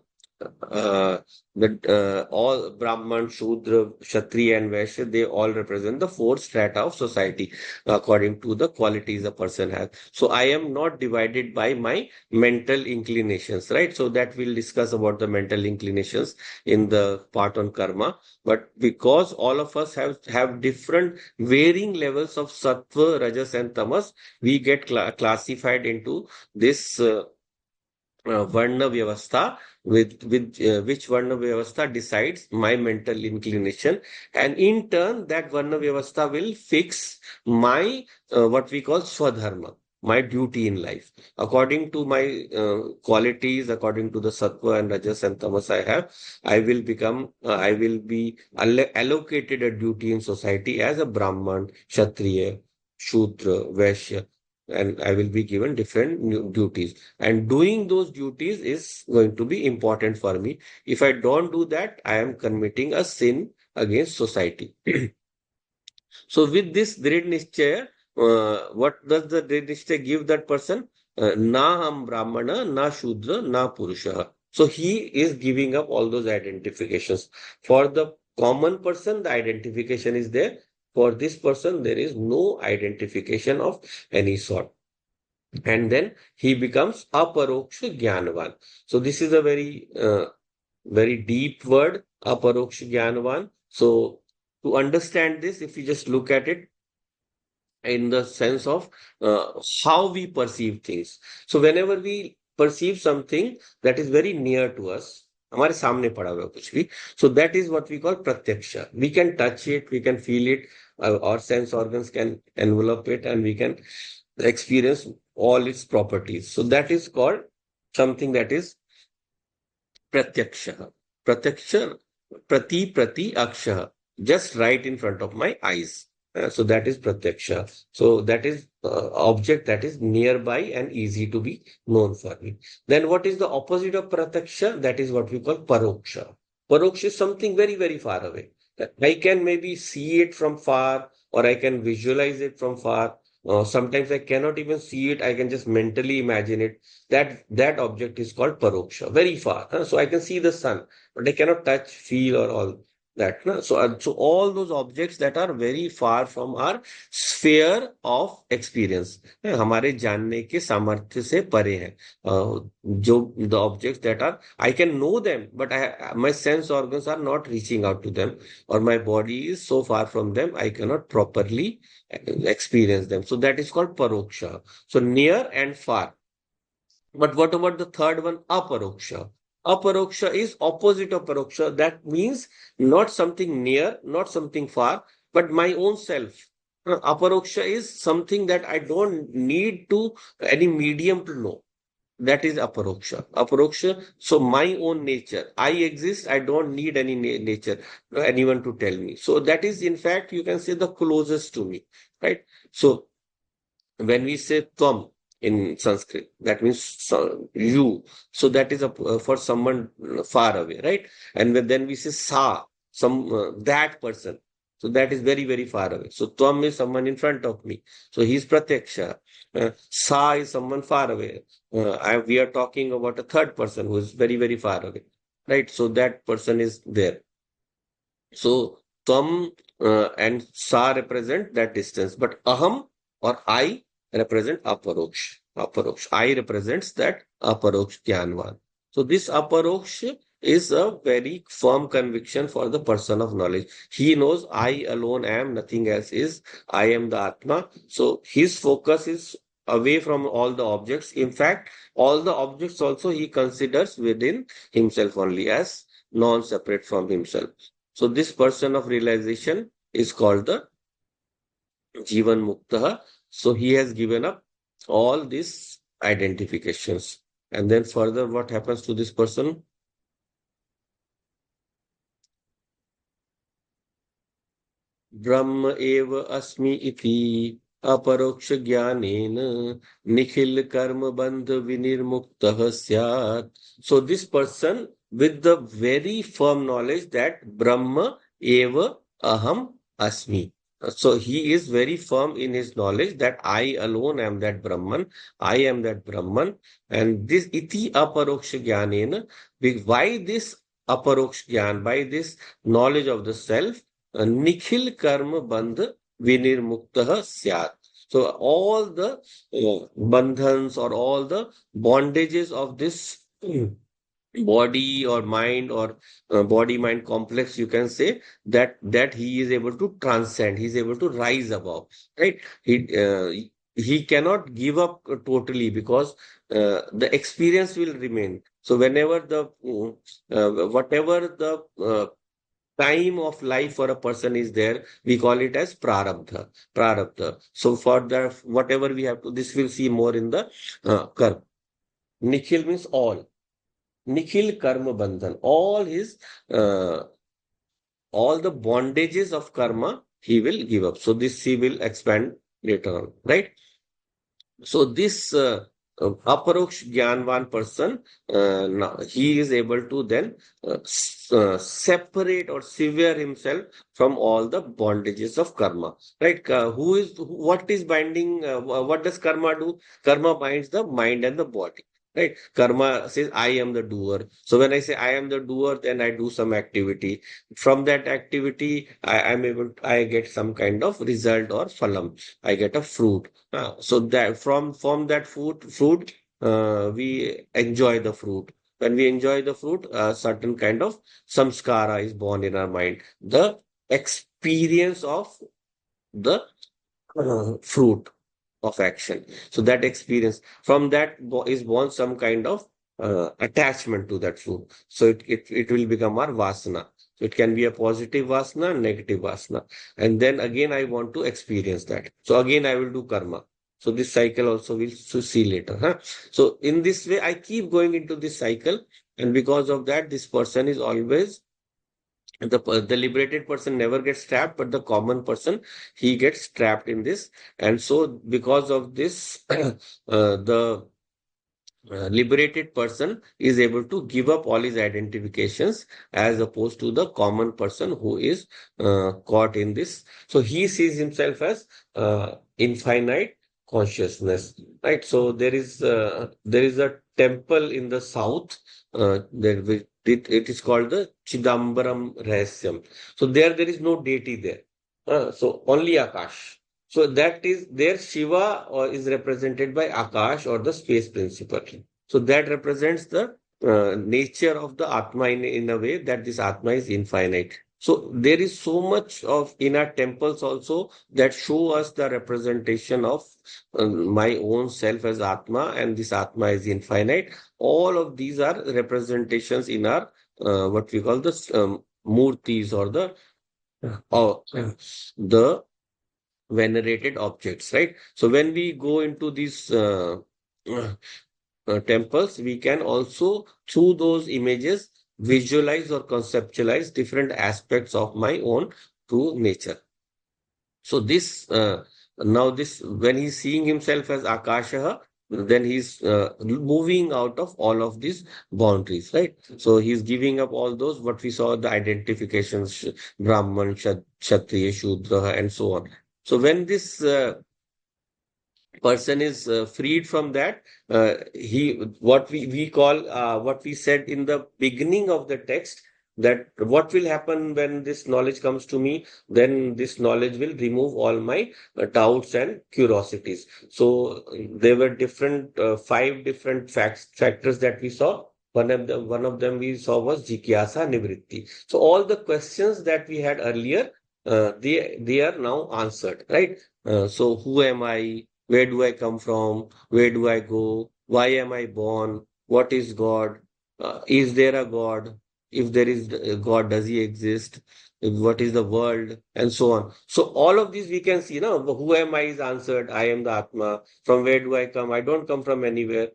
all Brahman, Shudra, Kshatriya, and Vaishya, they all represent the four strata of society according to the qualities a person has. So I am not divided by my mental inclinations, right? So that we'll discuss about the mental inclinations in the part on karma. But because all of us have different varying levels of sattva, rajas, and tamas, we get classified into this. Varna Vyavastha, with which Varna Vyavastha decides my mental inclination, and in turn that Varna Vyavastha will fix my what we call Swadharma, my duty in life. According to my qualities, according to the Sattva and Rajas and Tamas I have, I will be allocated a duty in society as a Brahman, Kshatriya, Shudra, Vaishya, and I will be given different duties. And doing those duties is going to be important for me. If I don't do that, I am committing a sin against society. So with this Drid Nischaya, what does the Drid Nischaya give that person? Na ham Brahmana, na Shudra, na Purusha. So he is giving up all those identifications. For the common person, the identification is there. For this person, there is no identification of any sort. And then he becomes aparoksha jnanavan. So this is a very deep word, aparoksha jnanavan. So to understand this, if you just look at it in the sense of how we perceive things. So whenever we perceive something that is very near to us, हमारे सामने पड़ा हुआ है कुछ भी, so that is what we call pratyaksha. We can touch it, we can feel it, our sense organs can envelop it, and we can experience all its properties. So that is called something that is pratyaksha. Pratyaksha, prati aksha, just right in front of my eyes. So that is pratyaksha. So that is object that is nearby and easy to be known for me. Then what is the opposite of pratyaksha? That is what we call paroksha. Paroksha is something very, very far away. I can maybe see it from far or I can visualize it from far. Sometimes I cannot even see it. I can just mentally imagine it. That object is called paroksha, very far. So I can see the sun, but I cannot touch, feel, or all that. So all those objects that are very far from our sphere of experience, हमारे जानने के सामर्थ्य से परे है. जो the objects that are, I can know them, but my sense organs are not reaching out to them, or my body is so far from them, I cannot properly experience them. So that is called paroksha. So near and far. But what about the third one? Aparoksha. Aparoksha is opposite of paroksha. That means not something near, not something far, but my own self. Aparoksha is something that I don't need to any medium to know. That is aparoksha. Aparoksha, so my own nature. I exist. I don't need any nature, anyone to tell me. So that is, in fact, you can say the closest to me, right? So when we say tvam in Sanskrit, that means you. So that is for someone far away, right? And then we say sa, some that person. So that is very, very far away. So tvam is someone in front of me. So he's pratyaksha. Sa is someone far away. We are talking about a third person who is very, very far away, right? So that person is there. So tvam and sa represent that distance, but aham or I represent aparoksh. Aparoksh. I represents that aparoksh jnanvan. So this aparoksh is a very firm conviction for the person of knowledge. He knows I alone am, nothing else is. I am the Atma. So his focus is away from all the objects. In fact, all the objects also he considers within himself only as non-separate from himself. So this person of realization is called the Jivan Mukta. So he has given up all these identifications. And then further, what happens to this person? ब्रह्म एव अस्मि इति अपरोक्ष ज्ञानेन निखिल कर्म बंध विनिर्मुक्तः स्यात्. So this person with the very firm knowledge that Brahma eva aham asmi. So he is very firm in his knowledge that I alone am that Brahman, I am that Brahman, and this iti aparoksha jnanena. Why this aparoksha jnana? By this knowledge of the self, nikhil karma bandh vinirmuktah syat. So all the bandhans or all the bondages of this body or mind or body mind complex, you can say that he is able to transcend, he is able to rise above, right? He cannot give up totally, because the experience will remain. So whenever the whatever the time of life for a person is there, we call it as prarabdha. So for that, whatever we have to, this we'll see more in the karma. Nikhil means all. Nikhil karma bandhan. Uh, all the bondages of karma he will give up. So this he will expand later on, right? So this aparoksh jnanvan person, now he is able to then separate or sever himself from all the bondages of karma, right? What is binding? What does karma do? Karma binds the mind and the body. Right? Karma says, I am the doer. So when I say I am the doer, then I do some activity. From that activity, I get some kind of result or phalam. I get a fruit. So that from that fruit, we enjoy the fruit. When we enjoy the fruit, a certain kind of samskara is born in our mind. The experience of the fruit of action. So that experience, from that is born some kind of attachment to that fruit. So it will become our vasana. So it can be a positive vasana, negative vasana. And then again, I want to experience that. So again, I will do karma. So this cycle also we'll see later. Huh? So in this way, I keep going into this cycle. And because of that, this person is always The liberated person never gets trapped, but the common person, he gets trapped in this. And so because of this, the liberated person is able to give up all his identifications, as opposed to the common person who is caught in this. So he sees himself as infinite consciousness, right? So there is a temple in the south, it is called the Chidambaram Rahasyam. So there is no deity there. So only Akash. So that is there, Shiva is represented by Akash, or the space principle. So that represents the nature of the Atma, in a way that this Atma is infinite. So there is so much of in our temples also that show us the representation of my own self as Atma, and this Atma is infinite. All of these are representations in our what we call the murtis, or the venerated objects, right? So when we go into these uh, temples, we can also, through those images, visualize or conceptualize different aspects of my own true nature. So this now this when he's seeing himself as Akasha, then he's moving out of all of these boundaries, right? So he's giving up all those what we saw, the identifications, Brahman, Kshatriya, Shudra, and so on. So when this person is freed from that, he what we call what we said in the beginning of the text, that what will happen when this knowledge comes to me, then this knowledge will remove all my doubts and curiosities. So there were different five different factors that we saw. One of them we saw was jigyasa nivritti. So all the questions that we had earlier, they are now answered, right? So who am I? Where do I come from? Where do I go? Why am I born? What is God? Is there a God? If there is a God, does he exist? What is the world? And so on. So all of these we can see now. Who am I is answered. I am the Atma. From where do I come? I don't come from anywhere.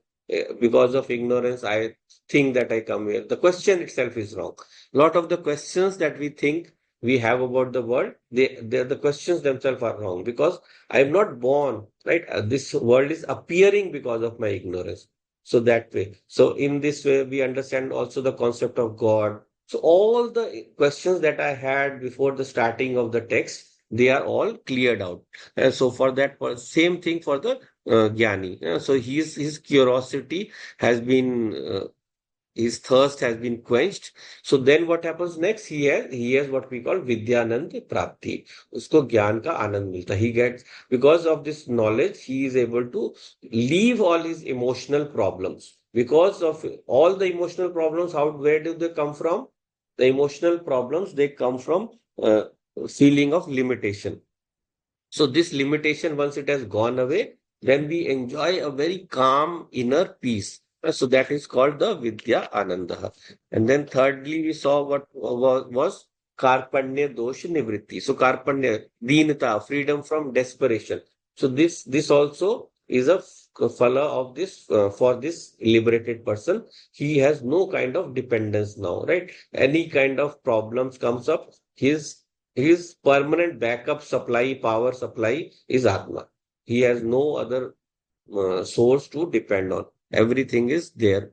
Because of ignorance, I think that I come here. The question itself is wrong. A lot of the questions that we think we have about the world, the questions themselves are wrong, because I am not born, right? This world is appearing because of my ignorance. So that way. So in this way, we understand also the concept of God. So all the questions that I had before the starting of the text, they are all cleared out. And so for that, same thing for the Jnani. So his curiosity has been his thirst has been quenched. So then what happens next? He has what we call Vidyanand Prapti. Usko ज्ञान का आनंद मिलता है. He gets, because of this knowledge, he is able to leave all his emotional problems. Because of all the emotional problems, where do they come from? The emotional problems, they come from feeling of limitation. So this limitation, once it has gone away, then we enjoy a very calm inner peace. So that is called the Vidya Ananda. And then thirdly, we saw what was Karpanya Dosh Nivritti. So Karpanya, Deenata, freedom from desperation. So this also is a phala of this for this liberated person. He has no kind of dependence now, right? Any kind of problems comes up, his permanent backup supply, power supply is Atma. He has no other source to depend on. Everything is there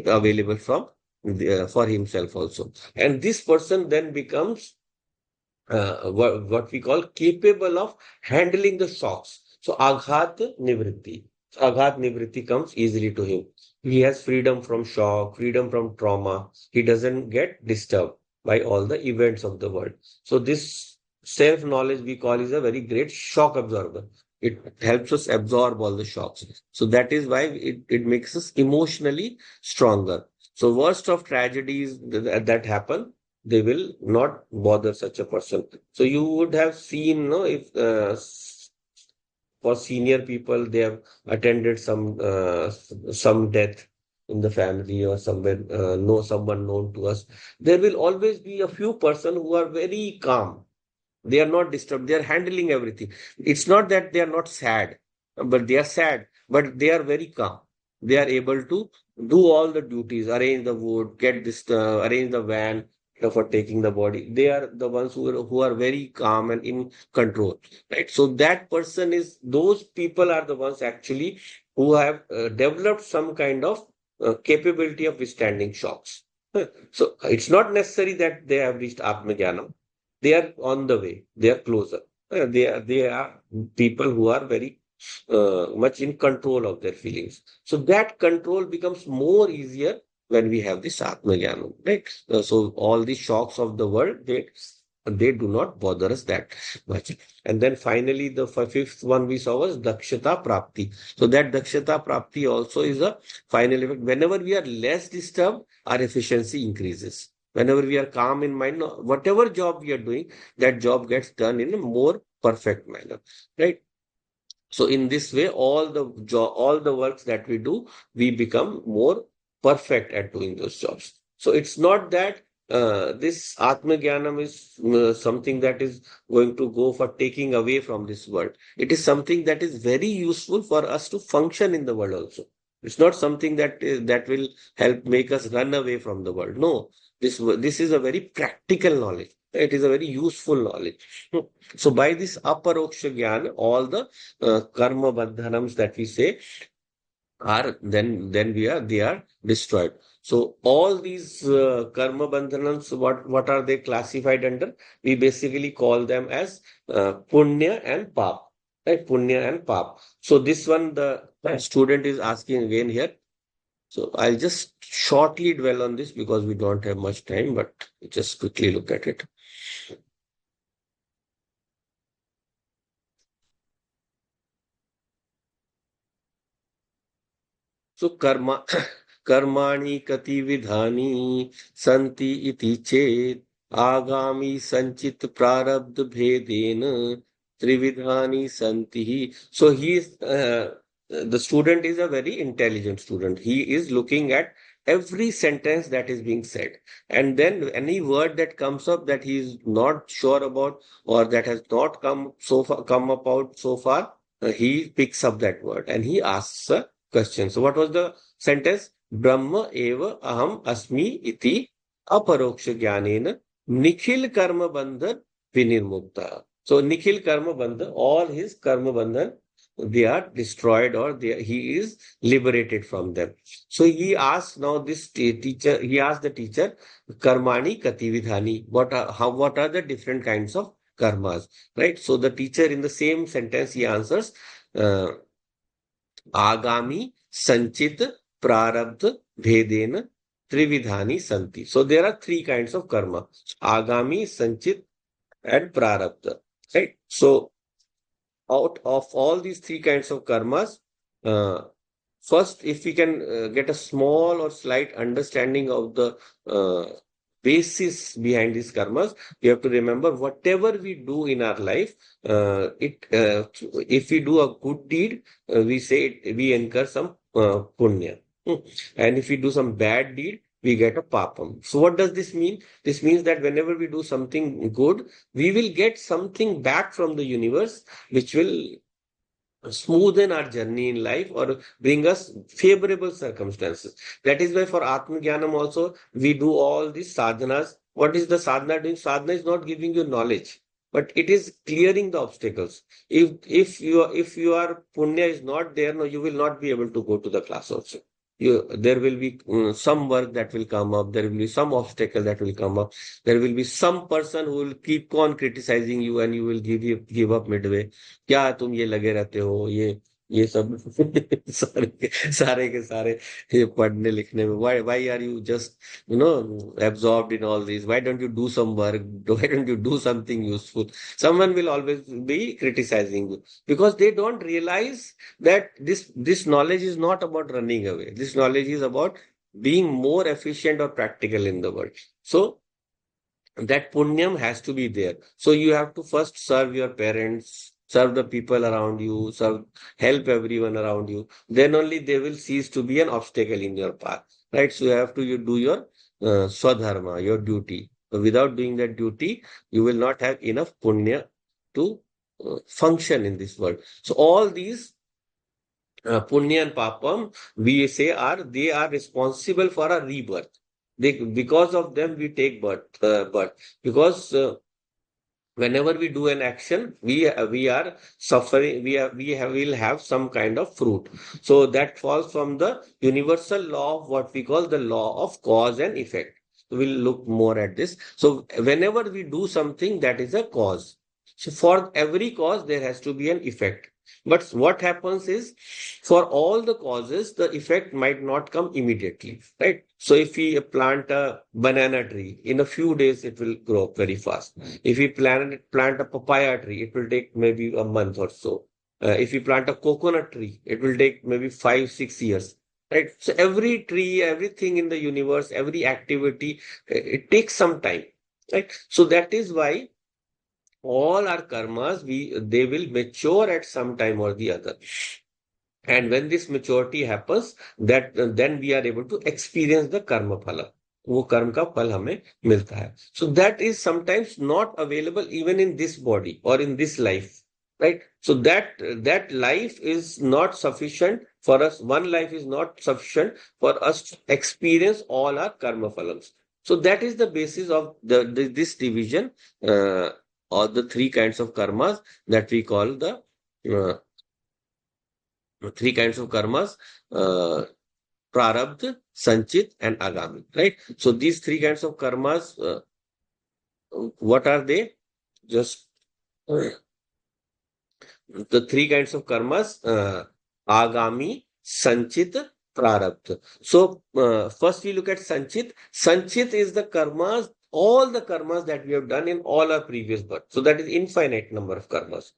available for himself also. And this person then becomes what we call capable of handling the shocks. So Aghat Nivritti. So Aghat Nivritti comes easily to him. He has freedom from shock, freedom from trauma. He doesn't get disturbed by all the events of the world. So this self-knowledge we call is a very great shock absorber. It helps us absorb all the shocks. So that is why it makes us emotionally stronger. So worst of tragedies that happen, they will not bother such a person. So you would have seen, no, if for senior people they have attended some death in the family, or somewhere know someone known to us, there will always be a few person who are very calm. They are not disturbed. They are handling everything. It's not that they are not sad, but they are sad, but they are very calm. They are able to do all the duties, arrange the wood, get this, arrange the van, for taking the body. They are the ones who are very calm and in control, right? So that person is, those people are the ones actually who have developed some kind of capability of withstanding shocks. So it's not necessary that they have reached Atmajnanam. They are on the way. They are closer. They are people who are very much in control of their feelings. So that control becomes more easier when we have this Atmajnanam, right? So all the shocks of the world, they do not bother us that much. And then finally, the fifth one we saw was Dakshata Prapti. So that Dakshata Prapti also is a final effect. Whenever we are less disturbed, our efficiency increases. Whenever we are calm in mind, whatever job we are doing, that job gets done in a more perfect manner, right? So in this way, all the works that we do, we become more perfect at doing those jobs. So it's not that this Atma Jnanam is something that is going to go for taking away from this world. It is something that is very useful for us to function in the world also. It's not something that will help make us run away from the world. No, this is a very practical knowledge. It is a very useful knowledge. So by this aparoksha jnana, all the karma bandhanams that we say are then we are they are destroyed. So all these karma bandhanams, what are they classified under? We basically call them as punya and pap, right? Punya and pap. So this one the student is asking again here. So I'll just shortly dwell on this because we don't have much time, but just quickly look at it. So कर्माणि कति विधानि सन्ति इति चेत् आगामि संचित प्रारब्ध भेदेन त्रिविधानि सन्ति. So the student is a very intelligent student. He is looking at every sentence that is being said, and then any word that comes up that he is not sure about or that has not come about so far, he picks up that word and he asks a question. So what was the sentence? Brahma eva aham asmi iti aparoksha jnanena nikhil karma bandhan vinirmukta. So nikhil karma bandhan, all his karma bandhan, they are destroyed or he is liberated from them. So he asked now this teacher, he asked the teacher, Karmani Kati Vidhani, what are the different kinds of karmas, right? So the teacher in the same sentence, he answers, uh, Agami Sanchit Prarabdha Bhedena Trividhani Santi. So there are three kinds of karma: Agami, Sanchit, and Prarabdha. Right? So out of all these three kinds of karmas, uh, first, if we can get a small or slight understanding of the basis behind these karmas, we have to remember whatever we do in our life, if we do a good deed, we say we incur some punya. And if we do some bad deed, we get a papam. So what does this mean? This means that whenever we do something good, we will get something back from the universe, which will smoothen our journey in life or bring us favorable circumstances. That is why for Atma Jnanam also we do all these sadhanas. What is the sadhana doing? Sadhana is not giving you knowledge, but it is clearing the obstacles. If your punya is not there, no, you will not be able to go to the class also. There will be some work that will come up. There will be some obstacle that will come up. There will be some person who will keep on criticizing you, and you will give up midway. क्या तुम ये लगे रहते हो ये सब सारे के सारे ये पढ़ने लिखने में why are you just absorbed in all these? Why don't you do some work? Why don't you do something useful? Someone will always be criticizing you because they don't realize that this knowledge is not about running away. This knowledge is about being more efficient or practical in the world. So that punyam has to be there. So you have to first serve your parents, serve the people around you, help everyone around you. Then only they will cease to be an obstacle in your path, right? So you have to do your swadharma, your duty. So without doing that duty, you will not have enough punya to function in this world. So all these punya and papam, we say they are responsible for a rebirth. because of them we take birth, because whenever we do an action, we are suffering, will have some kind of fruit. So that falls from the universal law of what we call the law of cause and effect. We'll look more at this. So whenever we do something, that is a cause. So for every cause there has to be an effect. But what happens is, for all the causes the effect might not come immediately, right? So if we plant a banana tree, in a few days it will grow up very fast. If we plant a papaya tree, it will take maybe a month or so. If we plant a coconut tree, it will take maybe 5, 6 years. Right. So every tree, everything in the universe, every activity, it takes some time. Right. So that is why all our karmas, they will mature at some time or the other. And when this maturity happens, that then we are able to experience the karma phala. वो कर्म का फल हमें मिलता है. So that is sometimes not available even in this body or in this life, right? So that life is not sufficient for us. One life is not sufficient for us to experience all our karma phalams. So that is the basis of this division, or the three kinds of karmas that we call the uh, three kinds of karmas, uh, prarabdha, sanchit, and agami, right? So these three kinds of karmas, what are they? Just the three kinds of karmas, agami, sanchit, prarabdha. So first we look at sanchit. Sanchit is the karmas, all the karmas that we have done in all our previous births. So that is infinite number of karmas.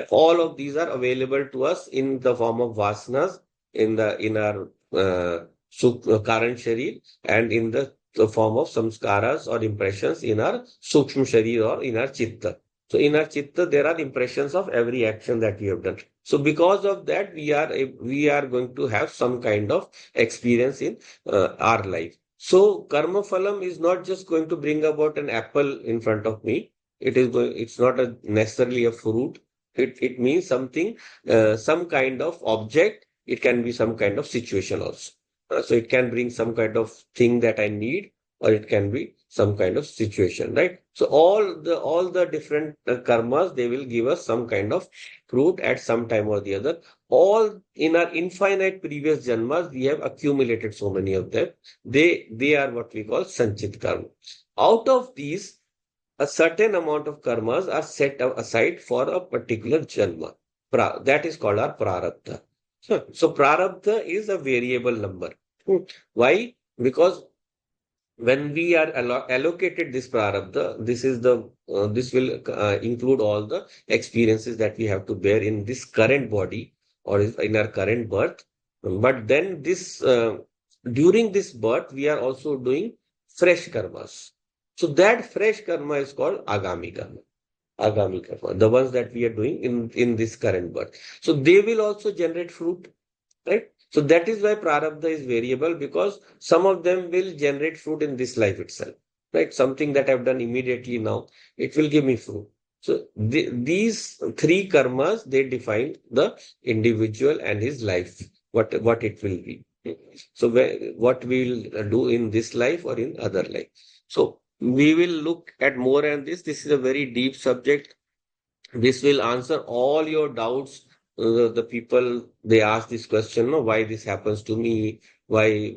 All of these are available to us in the form of vasanas, in our current sharir, and in the form of samskaras or impressions in our sukshma sharir or in our chitta. So in our chitta, there are impressions of every action that we have done. So because of that, we are going to have some kind of experience in our life. So karma phalam is not just going to bring about an apple in front of me. It's not necessarily a fruit. It means something, some kind of object. It can be some kind of situation also. So it can bring some kind of thing that I need, or it can be some kind of situation, right? So all the different karmas, they will give us some kind of fruit at some time or the other. All in our infinite previous janmas, we have accumulated so many of them. They are what we call sanchit karma. Out of these, a certain amount of karmas are set aside for a particular janma. That is called our prarabdha. So prarabdha is a variable number. Why? Because when we are allocated this prarabdha, this will include all the experiences that we have to bear in this current body or in our current birth. But then during this birth, we are also doing fresh karmas. So that fresh karma is called agami karma. Agami karma, the ones that we are doing in this current birth. So they will also generate fruit, right? So that is why prarabdha is variable, because some of them will generate fruit in this life itself, right? Something that I've done immediately now, it will give me fruit. So these three karmas, they define the individual and his life, what it will be. So what we'll do in this life or in other life. So we will look at more on this. This is a very deep subject. This will answer all your doubts. The people, they ask this question, no, why this happens to me? Why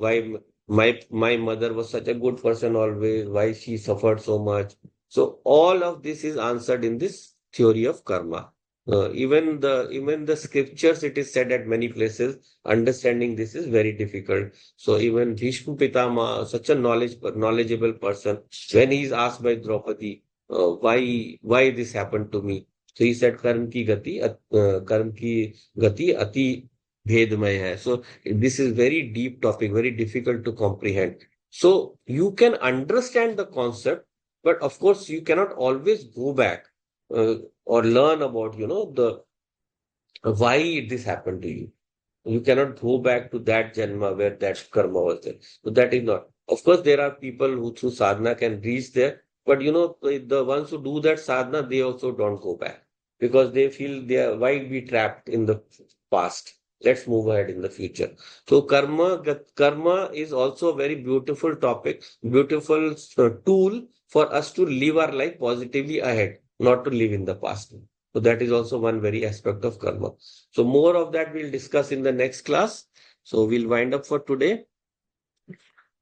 my mother was such a good person always? Why she suffered so much? So all of this is answered in this theory of karma. Even the scriptures, it is said at many places, understanding this is very difficult. So even Bhishma Pitama, such a knowledgeable person, when he is asked by Draupadi, why this happened to me? So he said, कर्म की गति अति भेदमय है. So this is very deep topic, very difficult to comprehend. So you can understand the concept, but of course you cannot always go back uh, or learn about, the why this happened to you. You cannot go back to that janma where that karma was there. So that is not. Of course, there are people who through sadhana can reach there, but the ones who do that sadhana, they also don't go back because they feel they are why be trapped in the past. Let's move ahead in the future. So karma is also a very beautiful topic, beautiful tool for us to live our life positively ahead, not to live in the past. So that is also one very aspect of karma. So more of that we'll discuss in the next class. So we'll wind up for today.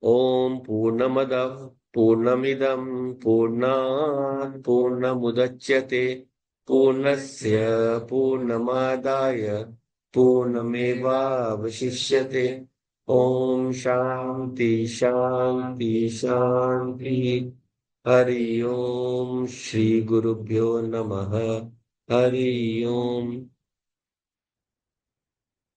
Om Purnamadav Purnamidam Purnat Purnamudachyate Purnasya Purnamadaya Purnamevavashishyate Om Shanti Shanti Shanti Hari Om Shri Gurubhyo Namaha Hari Om